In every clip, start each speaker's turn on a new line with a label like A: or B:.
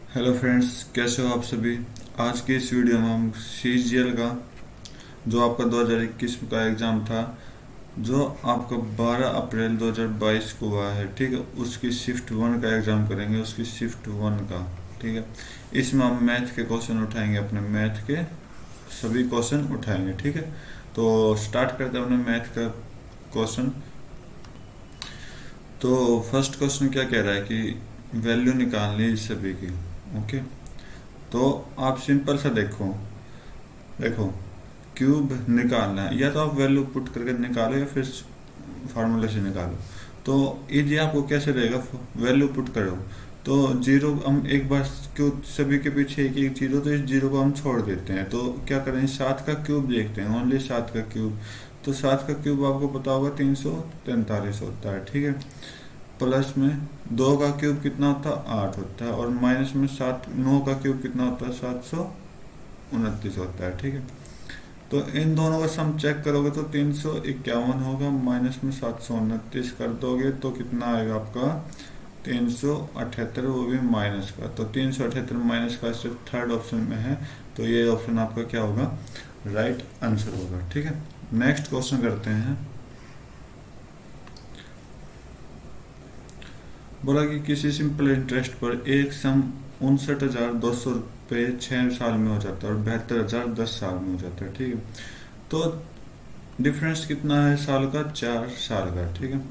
A: Hello friends, कैसे हो आप सभी। आज की इस वीडियो में हम CGL का जो आपका 2021 का एग्ज़ाम था, जो आपका 12 अप्रैल 2022 को हुआ है, ठीक है, उसकी शिफ्ट वन का एग्ज़ाम करेंगे, उसकी शिफ्ट वन का। ठीक है, इसमें हम मैथ के क्वेश्चन उठाएंगे, अपने मैथ के सभी क्वेश्चन उठाएंगे। ठीक है, तो स्टार्ट करते हैं अपने मैथ का क्वेश्चन। तो फर्स्ट क्वेश्चन क्या कह रहा है कि वैल्यू निकालनी है इस सभी की। ओके, तो आप सिंपल सा देखो देखो क्यूब निकालना है, या तो आप वैल्यू पुट करके निकालो या फिर फार्मूले से निकालो। तो इजी आपको कैसे रहेगा, वैल्यू पुट करो तो जीरो हम एक बार, क्यों सभी के पीछे एक एक जीरो, तो इस जीरो को हम छोड़ देते हैं। तो क्या करें, 7 का क्यूब देखते हैं, ओनली 7 का क्यूब। तो 7 का क्यूब आपको पता होगा 343 होता है। ठीक है, प्लस में 2 का क्यूब कितना होता है, 8 होता है, और माइनस में 9 का क्यूब कितना होता है, 729 होता है। ठीक है, तो इन दोनों का सम चेक करोगे तो 351 होगा, माइनस में 729 कर दोगे तो कितना आएगा आपका, 378, वो भी माइनस का। तो 378 माइनस का सिर्फ थर्ड ऑप्शन में है, तो ये ऑप्शन आपका क्या होगा, राइट आंसर होगा। ठीक है, नेक्स्ट क्वेश्चन करते हैं। बोला कि किसी सिंपल इंटरेस्ट पर एक सम 59,200 रुपये 6 साल में हो जाता है और 72,000 10 साल में हो जाता है। ठीक है, तो डिफरेंस कितना है साल का, 4 साल का। ठीक है,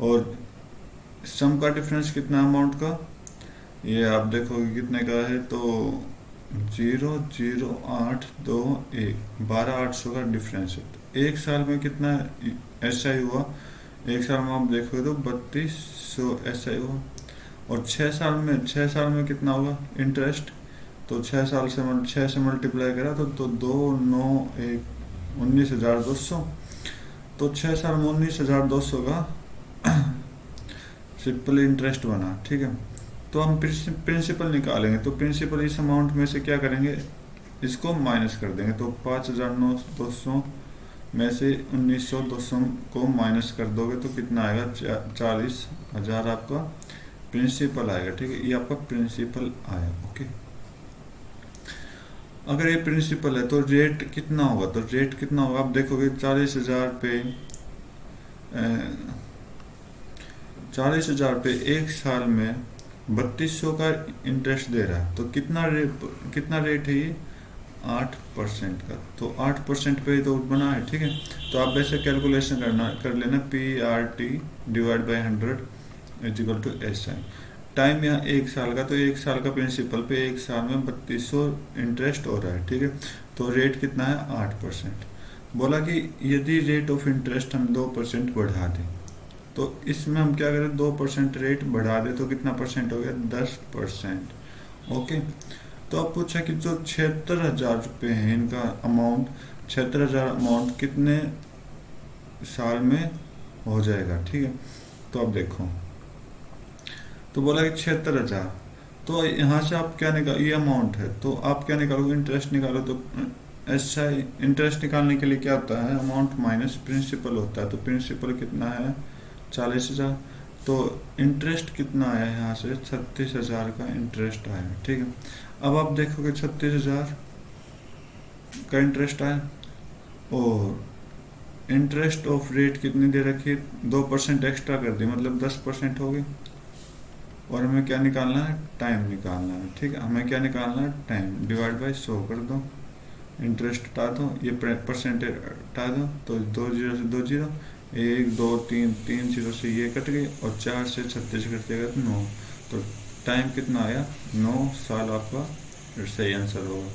A: और सम का डिफरेंस कितना अमाउंट का, ये आप देखोगे कितने का है, तो 0,0,8,2,1 12,800 का डिफरेंस है। तो एक साल में कितना ऐसा ही हुआ, एक साल में आप देखोगे तो 3,200 ऐसा ही हुआ। और 6 साल में कितना होगा इंटरेस्ट, तो 6 से मल्टीप्लाई करा तो 19,200। तो 6 साल में 19,200 का सिंपल इंटरेस्ट बना। ठीक है, तो हम प्रिंसिपल निकालेंगे, तो प्रिंसिपल इस अमाउंट में से क्या करेंगे, इसको माइनस कर देंगे। तो 5,200 में से 19,200 को माइनस कर दोगे तो कितना आएगा, 40,000 आपका प्रिंसिपल आएगा। ठीक है, ये आपका प्रिंसिपल आया। ओके, अगर ये प्रिंसिपल है तो रेट कितना होगा, तो रेट कितना होगा आप देखोगे, 40,000 पे एक साल में 3,200 का इंटरेस्ट दे रहा है। तो कितना रेट है ये, 8% का। तो 8% पे ही तो बना है। ठीक है, तो आप वैसे कैलकुलेशन कर लेना, PRT divide by 100 equal to SI। Time यहाँ एक साल का, तो एक साल का प्रिंसिपल पे एक साल में 3,200 इंटरेस्ट हो रहा है। ठीक है, तो रेट कितना है, 8%। बोला कि यदि रेट ऑफ इंटरेस्ट हम 2% बढ़ा दें, तो इसमें हम क्या करें, 2% रेट बढ़ा दे तो कितना परसेंट हो गया, 10%। ओके, तो अब पूछा कि जो 76,000 रुपये है इनका अमाउंट, 76,000 अमाउंट कितने साल में हो जाएगा। ठीक है, तो अब देखो, तो बोला कि 76,000, तो यहाँ से आप क्या निकाल, ये अमाउंट है तो आप क्या निकालोगे, इंटरेस्ट निकालो। तो ऐसा इंटरेस्ट निकालने के लिए क्या होता है, अमाउंट माइनस प्रिंसिपल होता है। तो प्रिंसिपल कितना है, 40,000। तो इंटरेस्ट कितना आया है, यहाँ से 36,000 का इंटरेस्ट आया। ठीक है, अब आप देखोगे 36,000 का इंटरेस्ट आया, और इंटरेस्ट ऑफ रेट कितनी दे रखी है, 2% एक्स्ट्रा कर दी, मतलब 10% हो गई। और हमें क्या निकालना है, टाइम निकालना है। ठीक है, हमें क्या निकालना है, टाइम, डिवाइड बाई 100 कर दो, इंटरेस्ट हटा दो, ये परसेंटेज हटा दो, तो 2 जीरो से 2 जीरो, 1 2 3 3 जीरो से ये कट गई, और 4 से 36 कट जाएगा तो 9। तो टाइम कितना आया, 9 साल आपका सही आंसर होगा।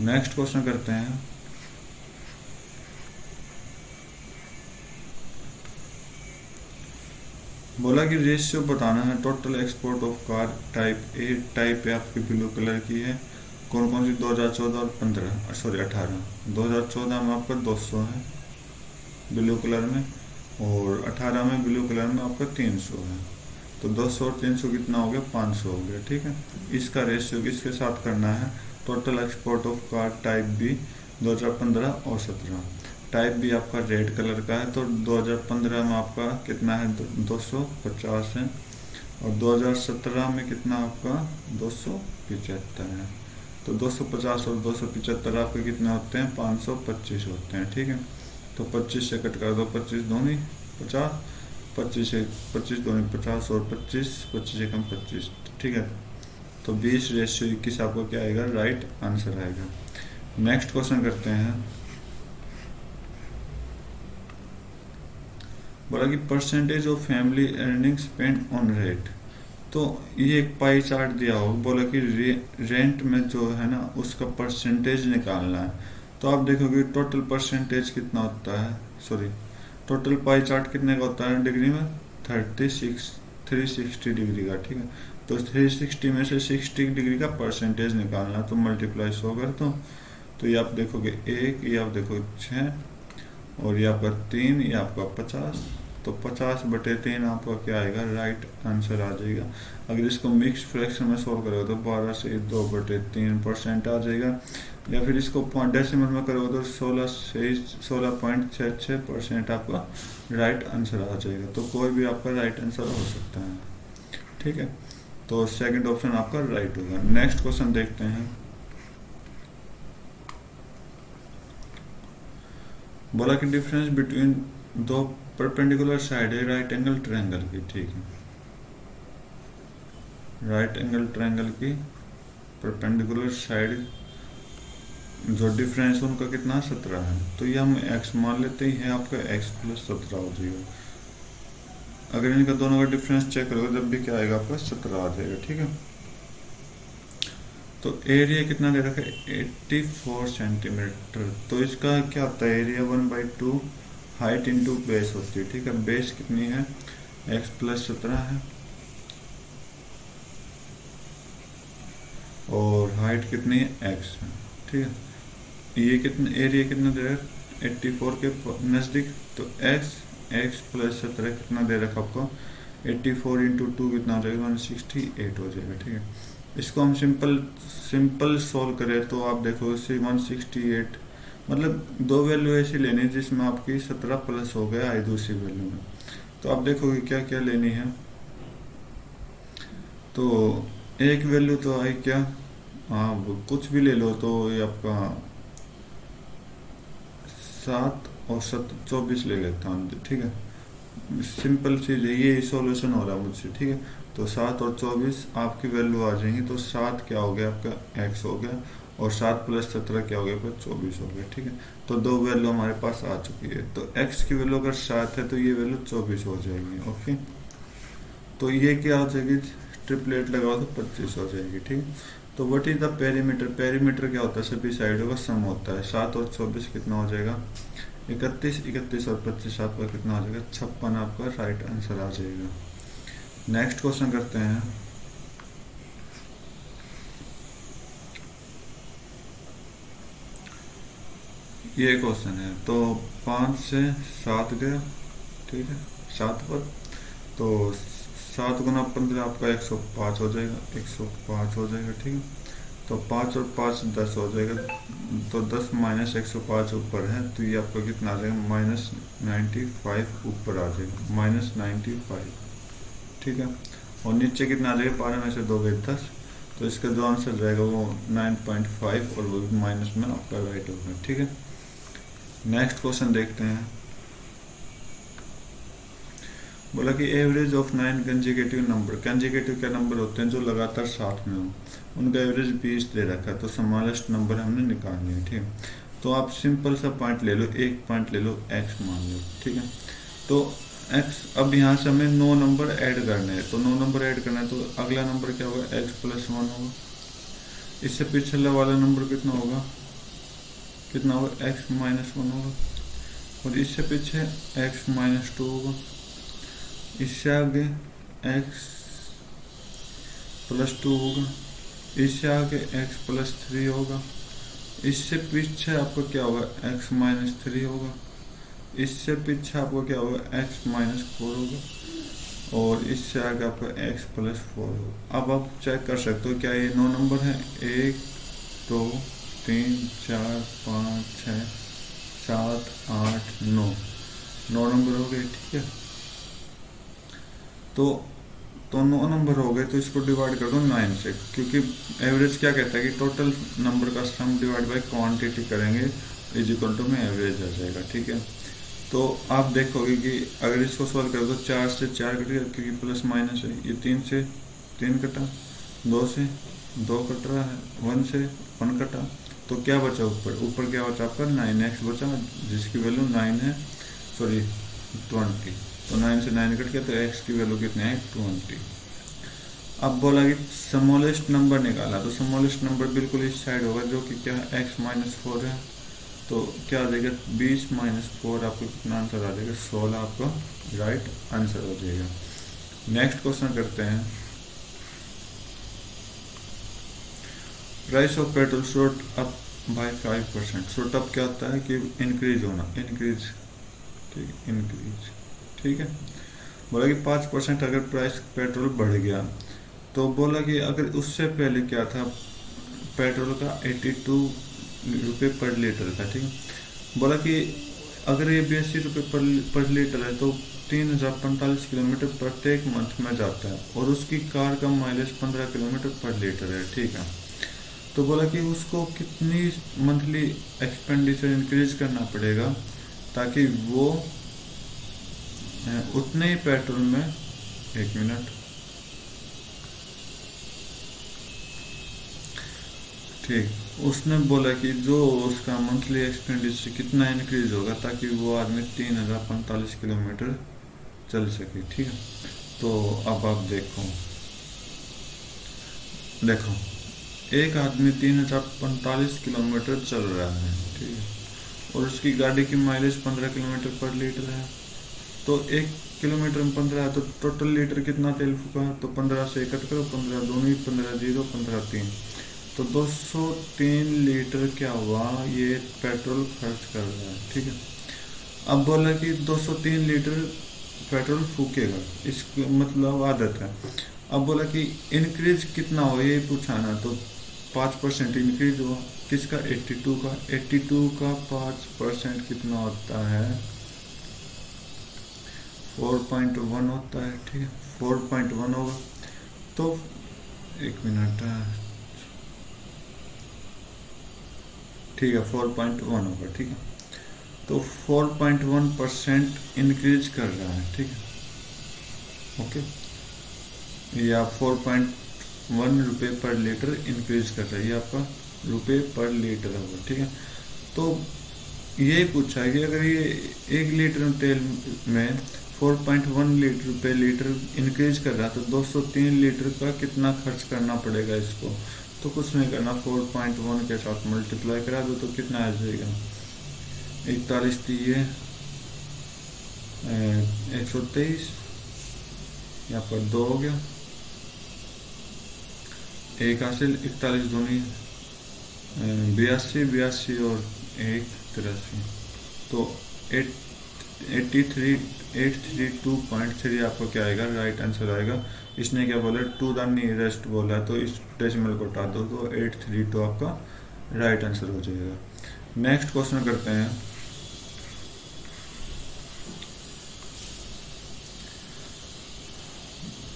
A: नेक्स्ट क्वेश्चन करते हैं। बोला कि रेशियो बताना है total export of car type A, type A आपकी ब्लू कलर की है, कौन कौन सी, 2014 और 15, सॉरी 18। 2014 में आपका 200 है ब्लू कलर में, और 18 में ब्लू कलर में आपका 300 है। तो 200 और 300 कितना हो गया, 500 हो गया। ठीक है, इसका रेशियो किसके साथ करना है, total export of car type B 2015 और 17। टाइप भी आपका रेड कलर का है, तो 2015 में आपका कितना है, 250 है, और 2017 में कितना आपका 275 है। तो 250 और 275 आपके कितने होते हैं 525 होते हैं, ठीक है। तो 25 से कट कर दो, 25 दूनी 50, 25 से 25 दूनी 50 और 25 25 से कम 25, ठीक है। तो 20:21 आपको क्या आएगा, राइट आंसर आएगा। नेक्स्ट क्वेश्चन करते हैं। बोला कि percentage of family earning spend on rent. तो ये एक पाई चार्ट दिया हो, बोला कि रेंट में जो है ना उसका परसेंटेज निकालना है। तो आप देखोगे टोटल परसेंटेज कितना होता है, सॉरी टोटल पाई चार्ट कितने का होता है डिग्री में 360 डिग्री का, ठीक है। तो 360 में से 60 डिग्री का परसेंटेज निकालना, तो मल्टीप्लाई 100 कर दो। तो ये आप देखोगे 1, ये आप देखो 6, और ये आपका 3, ये आपका 50। तो 50/3 आपका क्या आएगा, राइट आंसर आ जाएगा। अगर इसको मिक्स फ्रैक्शन में सोल्व करोगे तो 12 से 2/3% आ जाएगा, या फिर इसको डेसिमल में करोगे तो 16.66% आपका राइट आंसर आ जाएगा। तो कोई भी आपका राइट आंसर हो सकता है, ठीक है। तो सेकंड ऑप्शन आपका राइट होगा। नेक्स्ट क्वेश्चन देखते हैं। बोला कि डिफरेंस बिटवीन दो परपेंडिकुलर साइड है राइट एंगल ट्रायंगल की, ठीक है। राइट एंगल ट्रायंगल की परपेंडिकुलर साइड जो डिफरेंस उनका कितना 17 है। तो ये हम x मान लेते हैं, आपका x + 17 हो जाएगा। अगर इनका दोनों का डिफरेंस चेक करोगे जब भी क्या आएगा, आपका 17 आ जाएगा, ठीक है। तो एरिया कितना दे रखा है 84 सेंटीमीटर। तो इसका क्या होता है, एरिया 1/2 हाइट इंटू बेस होती है, ठीक है। बेस कितनी है, x + 17 है, और हाइट कितनी है x है, ठीक है। ये कितने एरिया कितना दे रहा है 84 के नज़दीक। तो x + 17 कितना दे रखा आपको 84 × 2 कितना हो जाएगा 168 हो जाएगा, ठीक है। इसको हम सिंपल सॉल्व करें तो आप देखो 168, मतलब दो वैल्यू ऐसी लेनी जिसमें आपकी 17 प्लस हो गया आई दूसरी वैल्यू में। तो आप देखोगे क्या क्या लेनी है। तो एक वैल्यू तो आई क्या, हाँ कुछ भी ले लो। तो ये आपका 7 और 24 ले लेता हूँ, ठीक है। सिंपल चीज़ है, ये सॉल्यूशन हो रहा है मुझसे, ठीक है। तो 7 और 24 आपकी वैल्यू आ जाएंगी। तो 7 क्या हो गया आपका x हो गया, और 7 + 17 क्या हो गया आपका 24 हो गया, ठीक है। तो दो वैल्यू हमारे पास आ चुकी है। तो x की वैल्यू अगर 7 है तो ये वैल्यू 24 हो जाएगी, ओके। तो ये क्या हो जाएगी, ट्रिपलेट लगाओ तो 25 हो जाएगी, ठीक है। तो what is the perimeter, perimeter क्या होता है सभी साइडों का सम होता है। 7 और 24 कितना हो जाएगा 31, 31 और 25 आपका कितना हो जाएगा 56, आपका राइट आंसर आ जाएगा। नेक्स्ट क्वेश्चन करते हैं। ये क्वेश्चन है, तो 5 से 7 गया, ठीक है 7 पर। तो 7 × 15 आपका 105 हो जाएगा, 105 हो जाएगा, ठीक है। तो 5 और 5 10 हो जाएगा। तो 10 - 105 ऊपर है, तो ये आपका कितना आ जाएगा -95 ऊपर आ जाएगा, -95, ठीक है। और नीचे कितना आ जाएगा 12 में से 2 गए 10। तो इसका जो आंसर रहेगा वो 9.5, और वो भी माइनस में आपका राइट होगा, ठीक है। नेक्स्ट क्वेश्चन देखते हैं। बोला कि एवरेज ऑफ 9 कंजिकेटिव नंबर, कंजिकेटिव क्या नंबर होते हैं जो लगातार साथ में हो, उनका एवरेज 20 दे रखा है। तो स्मॉलेस्ट नंबर हमने निकालनी है, ठीक है। तो आप सिंपल सा पॉइंट ले लो, एक पॉइंट ले लो, x मान लो, ठीक है। तो x, अब यहाँ से हमें 9 नंबर ऐड करने हैं। तो 9 नंबर ऐड करना है, तो अगला नंबर क्या होगा x + 1 होगा। इससे पिछला वाला नंबर कितना होगा, कितना होगा x - 1 होगा। और इससे पीछे x - 2 होगा। इससे आगे x + 2 होगा। इससे आगे x + 3 होगा। इससे पीछे आपको क्या होगा x - 3 होगा। इससे पीछे आपको क्या होगा x - 4 होगा। और इससे आगे आपका x + 4 होगा। अब आप चेक कर सकते हो क्या ये 9 नंबर है, 1 2 3 4 5 6 7 8 9 नंबर हो गए, ठीक है। तो तो 9 नंबर हो गए, तो इसको डिवाइड कर दो 9 से, क्योंकि एवरेज क्या कहता है कि टोटल नंबर का सम डिवाइड बाय क्वांटिटी करेंगे इज इक्वल टू में एवरेज आ जाएगा। ठीक है, तो आप देखोगे कि अगर इसको सॉल्व कर दो 4 से 4 कट गया, क्योंकि प्लस माइनस है, ये 3 से 3 कटा, 2 से 2 कट रहा है, 1 से 1 कटा, तो क्या बचा ऊपर क्या बचा आपका 9x बचा, जिसकी वैल्यू 9 है, सॉरी 20, तो 9 से 9 कट गया, तो x की वैल्यू कितनी है 20। अब बोला कि स्मॉलेस्ट नंबर निकाला, तो स्मॉलेस्ट नंबर बिल्कुल इस साइड होगा, जो कि क्या है x माइनस 4 है, तो क्या आ जाएगा 20 माइनस 4, आपको कितना आंसर आ जाएगा 16, आपका राइट आंसर हो जाएगा। नेक्स्ट क्वेश्चन करते हैं, price of petrol shot up by 5%। Shot up क्या होता है कि इंक्रीज होना, इंक्रीज, ठीक है, इंक्रीज, ठीक है। बोला कि 5% अगर प्राइस पेट्रोल बढ़ गया, तो बोला कि अगर उससे पहले क्या था, पेट्रोल का 82 रुपये पर लीटर था, ठीक है। बोला कि अगर ये 82 रुपये पर लीटर है, तो 3045 किलोमीटर प्रत्येक मंथ में जाता है, और उसकी कार का माइलेज 15 किलोमीटर पर लीटर है, ठीक है। तो बोला कि उसको कितनी मंथली एक्सपेंडिचर इंक्रीज करना पड़ेगा ताकि वो उतने ही पेट्रोल में, एक मिनट, ठीक, उसने बोला कि जो उसका मंथली एक्सपेंडिचर कितना इंक्रीज होगा ताकि वो आदमी 3045 किलोमीटर चल सके, ठीक है। तो अब आप देखो देखो एक आदमी 3045 किलोमीटर चल रहा है, ठीक है, और उसकी गाड़ी की माइलेज 15 किलोमीटर पर लीटर है, तो 1 किलोमीटर में 15 है, तो टोटल लीटर कितना तेल फूका, तो 15 से इकट्ठ करो, 15 दूनी 15 जीरो 15 3, तो 203 लीटर क्या हुआ, ये पेट्रोल खर्च कर रहा है, ठीक है। अब बोला कि 203 लीटर पेट्रोल फूकेगा, इसकी मतलब आदत है। अब बोला कि इंक्रीज कितना हो, ये पूछा ना, तो 5% इंक्रीज हुआ, किसका 82 का, 82 का 5% कितना होता है 4.1 होता है, ठीक है, 4.1 होगा, तो एक मिनट, ठीक है 4.1 होगा, ठीक है। तो 4.1% इंक्रीज कर रहा है, ठीक है, ओके, या 4.1 रुपये पर लीटर इंक्रीज कर रहा है, ये आपका रुपये पर लीटर होगा, ठीक है। तो यही पूछा है कि अगर ये 1 लीटर तेल में 4.1 लीटर पे लीटर इंक्रीज कर रहा है, तो 203 लीटर का कितना खर्च करना पड़ेगा इसको, तो कुछ नहीं करना, 4.1 के साथ मल्टीप्लाई करा दो, तो कितना आ जाएगा 41 दिए 123, यहाँ पर 2 हो गया, 1 हासिल, 41 दूनी 82, 82 और 1 83, तो 832.3 आपको क्या आएगा, राइट आंसर आएगा। इसने क्या बोला, टू द नियरेस्ट बोला, तो इस डेसिमल को हटा दो, तो 832 आपका राइट आंसर हो जाएगा। नेक्स्ट क्वेश्चन करते हैं,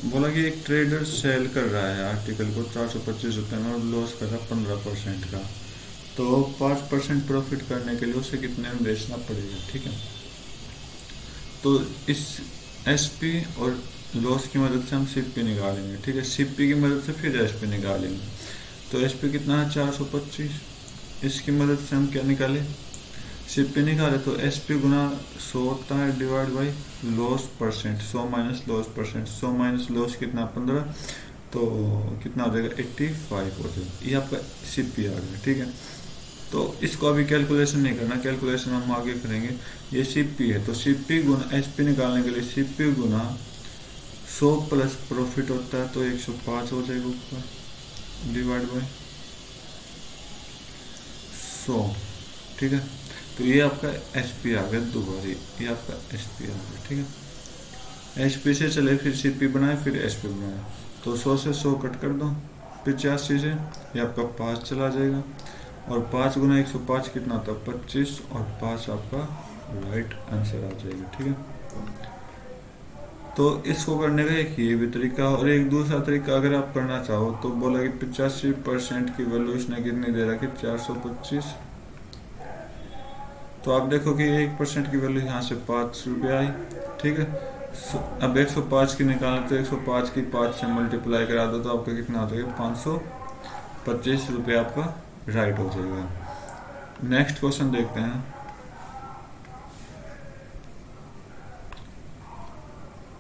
A: बोला कि एक ट्रेडर सेल कर रहा है आर्टिकल को 425 रुपये में और लॉस कर रहा है 15% का, तो 5% प्रॉफिट करने के लिए उसे कितने में बेचना पड़ेगा, ठीक है। तो इस एसपी और लॉस की मदद से हम सीपी निकालेंगे, ठीक है, सीपी की मदद से फिर एसपी निकालेंगे। तो एसपी कितना है 425, इसकी मदद से हम क्या निकाले, सीपी निकाले, तो एसपी गुना 100 होता है divide by loss percent, 100 minus loss percent, 100 minus loss कितना 15, तो कितना हो जाएगा 85 हो जाएगा, ये आपका सीपी आ गया, ठीक है। तो इसको अभी कैलकुलेशन नहीं करना, कैलकुलेशन हम आगे करेंगे। ये सीपी है, तो सीपी गुना एसपी निकालने के लिए सीपी गुना 100 प्लस प्रॉफिट होता है, तो 105 हो जाएगा ऊपर डिवाइड बाय 100, ठीक है। तो ये आपका एसपी आ गया दोबारा, ये आपका एसपी आ गया, ठीक है। एसपी से चले फिर सीपी बनाए फिर एसपी बनाए, तो 100 से 100 कट कर दो 85 से, ये आपका 5 चला जाएगा, और 5 गुना 105 कितना होता है 25, और 5 आपका राइट आंसर आ जाएगा, ठीक है। तो इसको करने का एक ये भी तरीका, और एक दूसरा तरीका अगर आप करना चाहो तो बोला कि 85% की वैल्यू इसने कितनी दे रखी, 425। तो आप देखो कि 1% की वैल्यू यहाँ से 5 रुपये आई, ठीक है। अब 105 की निकालना, तो 105 की 5 से मल्टीप्लाई करा दो तो आपका कितना हो जाएगा, 525 रुपये आपका राइट हो जाएगा। नेक्स्ट क्वेश्चन देखते हैं।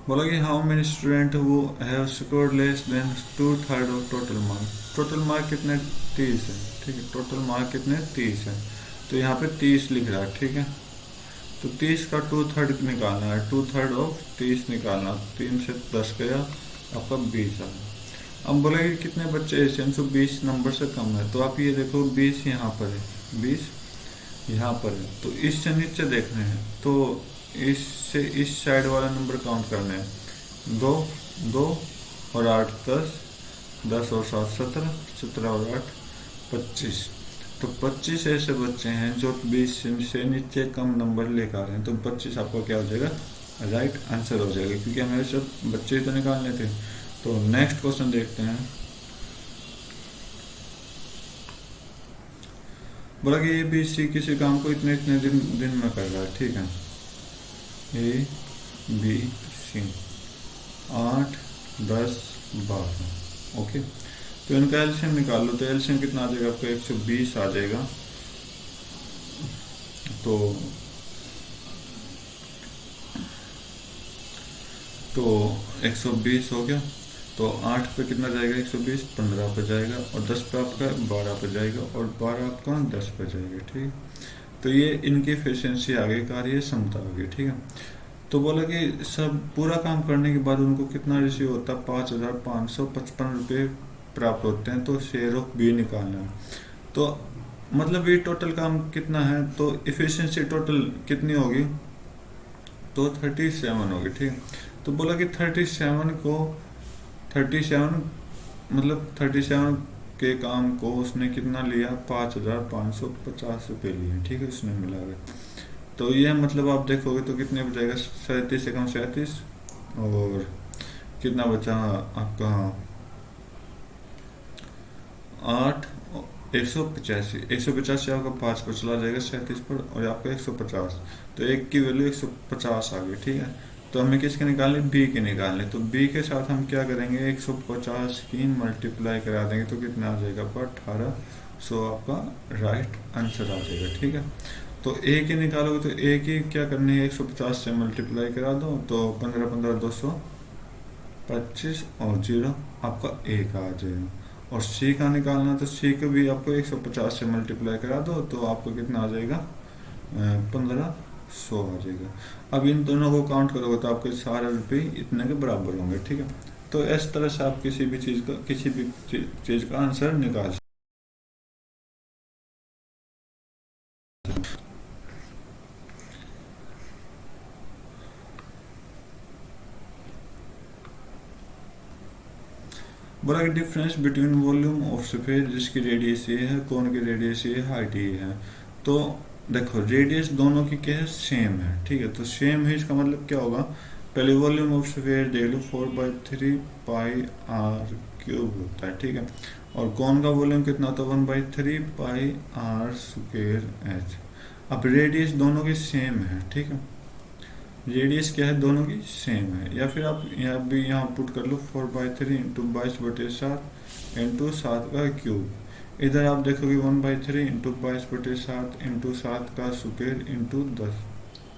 A: बोला कि हाउ मेनी स्टूडेंट वो have scored less than 2/3 of total mark. Total mark कितने, 30 है, ठीक है। टोटल मार्क कितने, 30 है। तो यहाँ पे 30 लिख रहा है, ठीक है। तो 30 का 2/3 निकालना है, 2/3 ऑफ 30 निकालना, 3 से 10 गया आपका 20 है। अब बोले कि कितने बच्चे ऐसे हैं जो 20 नंबर से कम है, तो आप ये देखो 20 यहाँ पर है, 20 यहाँ पर है, तो इससे नीचे देखने हैं, तो इससे इस साइड वाला नंबर काउंट करना है, 2 2 और 8 10, 10 और 7 17, 17 और 8 25। तो 25 ऐसे बच्चे हैं जो 20 से नीचे कम नंबर लेकर आ रहे हैं, तो 25 आपका क्या हो जाएगा, राइट आंसर हो जाएगा, क्योंकि हमें सब बच्चे ही तो निकालने थे। तो नेक्स्ट क्वेश्चन देखते हैं। बोला कि ए बी सी किसी काम को इतने इतने दिन में कर रहा है, ठीक है। A B C 8 10 12, okay. तो इनका एलसीएम निकाल लो, तो एलसीएम कितना आ जाएगा आपका, 120 आ जाएगा। तो 120 हो गया, तो 8 पे कितना जाएगा, 120 15 पे जाएगा, और 10 पे आपका 12 पे जाएगा, और 12 आपका 10 पे जाएगा, ठीक है। तो ये इनकी एफिशिएंसी आगे, कार्य क्षमता आ गई, ठीक है। तो बोला कि सब पूरा काम करने के बाद उनको कितना रिसीव होता है, 5,555 रुपये प्राप्त होते हैं। तो शेयर ऑफ बी निकालना है, तो मतलब ये टोटल काम कितना है, तो एफिशिएंसी टोटल कितनी होगी, तो 37 होगी, ठीक है। तो बोला कि 37 मतलब 37 के काम को उसने कितना लिया, 5,550 रुपये लिए, ठीक है, उसने मिला गया। तो यह मतलब आप देखोगे तो कितने बचेगा, 37 से कम 37, और कितना बचा आपका 8, 185 आपका 5 पर चला जाएगा, 37 पर, और आपका 150, तो एक की वैल्यू 150 आ गई, ठीक है। तो हमें किसके निकालने, बी के निकालने, तो बी के साथ हम क्या करेंगे, 150 की मल्टीप्लाई करा देंगे, तो कितना आ जाएगा आपका 1800, आपका राइट आंसर आ जाएगा, ठीक है। तो ए के निकालोगे तो ए की क्या करनी है, 150 से मल्टीप्लाई करा दो, तो 15 15 225, और 0 आपका ए का आ जाएगा। और सी का निकालना, तो सी को भी आपको 150 से मल्टीप्लाई करा दो, तो आपको कितना आ जाएगा, 1500 आ जाएगा। अब इन दोनों को काउंट करोगे तो आपके सारे रुपये इतने के बराबर होंगे, ठीक है। तो इस तरह से आप किसी भी चीज़ का आंसर निकाल सकते। बोला कि डिफरेंस बिटवीन वॉल्यूम ऑफ सफेद, जिसकी रेडियस ये है, कौन की रेडियस ये, हाइट ये है। तो देखो रेडियस दोनों की क्या है, सेम है, ठीक है। तो सेम है, इसका मतलब क्या होगा, पहले वॉल्यूम ऑफ सफेयर देख लो, 4/3 पाई आर क्यूब होता है, ठीक है। और कौन का वॉल्यूम कितना होता है, 1/3 पाई आर स्क्वायर एच। अब रेडियस दोनों की सेम है, ठीक है। रेडियस क्या है, दोनों की सेम है। या फिर आप यहाँ पुट कर लो, 4/3 इंटू 22/7 इंटू 7 का क्यूब। इधर आप देखोगे 1/3 इंटू 22/7 इंटू 7 का स्क्वायर इंटू 10,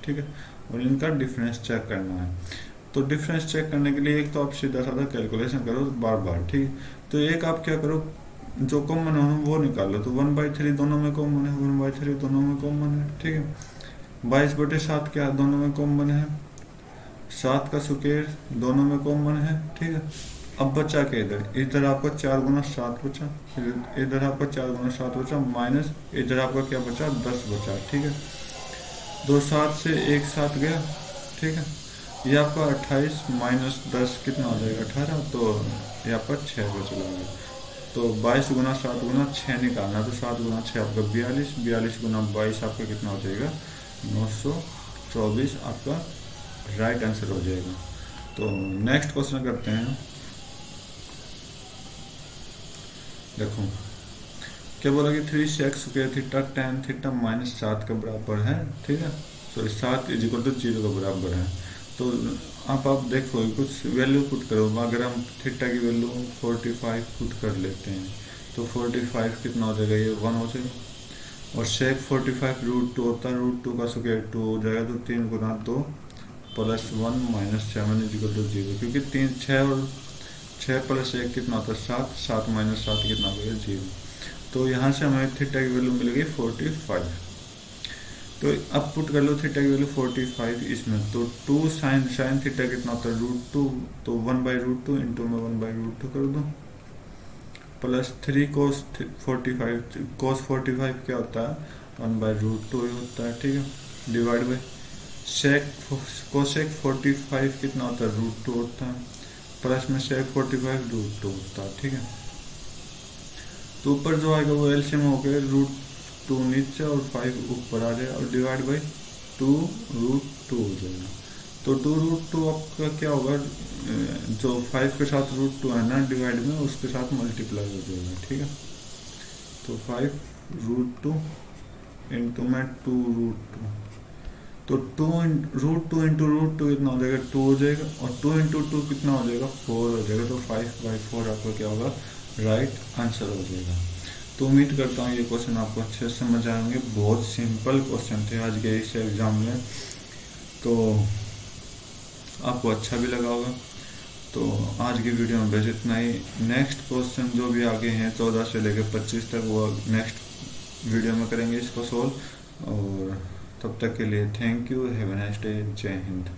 A: ठीक है। और इनका डिफरेंस चेक करना है। तो डिफरेंस चेक करने के लिए एक तो आप सीधा साधा कैलकुलेशन करो बार बार, ठीक है। तो एक आप क्या करो, जो कॉमन हो वो निकालो। तो 1/3 दोनों में कॉमन है, 1/3 दोनों में कॉमन है, ठीक है। 22/7 क्या दोनों में कॉमन है, 7 का स्क्वायर दोनों में कॉमन है, ठीक है। अब बचा क्या, इधर आपका 4 गुना 7 बचा, इधर आपका 4 गुना 7 बचा, माइनस इधर आपका क्या बचा, 10 बचा, ठीक है। 2 7 से 1 7 गया, ठीक है। ये आपका 28 माइनस 10 कितना हो जाएगा, 18। तो ये आपका 6 पे चला गया। तो 22 गुना 7 गुना 6 निकालना, तो 7 गुना 6 आपका 42, 42 गुना 22 आपका कितना हो जाएगा, 924 आपका राइट आंसर हो जाएगा। तो नेक्स्ट क्वेश्चन करते हैं। देखो क्या बोला कि 3 sec² थीटा tan थीटा -7 के बराबर है, ठीक है। सॉरी 7 = 0 के बराबर है। तो आप देखो कुछ वैल्यू पुट करो। अगर हम थीटा की वैल्यू 45 पुट कर लेते हैं तो 45 कितना हो जाएगा, ये 1 हो जाएगा। और sec 45 √2 होता है, √2 का स्क्वायर 2 हो जाएगा। तो 3 गुना 2 +1 - 7 = 0, क्योंकि 3 6 और 6 + 1 कितना होता है 7, 7 - 7 कितना हो गया 0। तो यहाँ से हमें थीटा की वैल्यू मिल गई 45। तो अब पुट कर लो थीटा की वैल्यू 45 इसमें। तो 2 sin थीटा कितना होता है √2, तो 1/√2 इंटू में 1/√2 कर दो, +3 cos 45, cos 45 क्या होता है 1/√2 ही होता है, ठीक है। डिवाइड बाई sec cosec 45 कितना होता है √2 होता है, प्लस में sec 45 √2 होता है, ठीक है। तो ऊपर जो आएगा वो एलसीएम हो गया, √2 नीचे और 5 ऊपर आ जाएगा, और डिवाइड बाई 2 √2 हो जाएगा। तो 2 √2 आपका क्या होगा, जो 5 के साथ √2 है ना डिवाइड में, उसके साथ मल्टीप्लाई हो जाएगा, ठीक है। तो 5 √2 इंटू में 2 √2, तो 2 √2 इंटू √2 कितना हो जाएगा 2 हो जाएगा, और 2 इंटू 2 कितना हो जाएगा 4 हो जाएगा। तो 5/4 आपका क्या होगा, राइट आंसर हो जाएगा। तो उम्मीद करता हूँ ये क्वेश्चन आपको अच्छे से समझ आएंगे। बहुत सिंपल क्वेश्चन थे आज के इस एग्जाम में, तो आपको अच्छा भी लगा होगा। तो आज की वीडियो में बस इतना ही। नेक्स्ट क्वेश्चन जो भी आगे हैं 14 से लेकर 25 तक, वो नेक्स्ट वीडियो में करेंगे इसको सोल्व। और तब तक के लिए thank you, have a nice day, जय हिंद।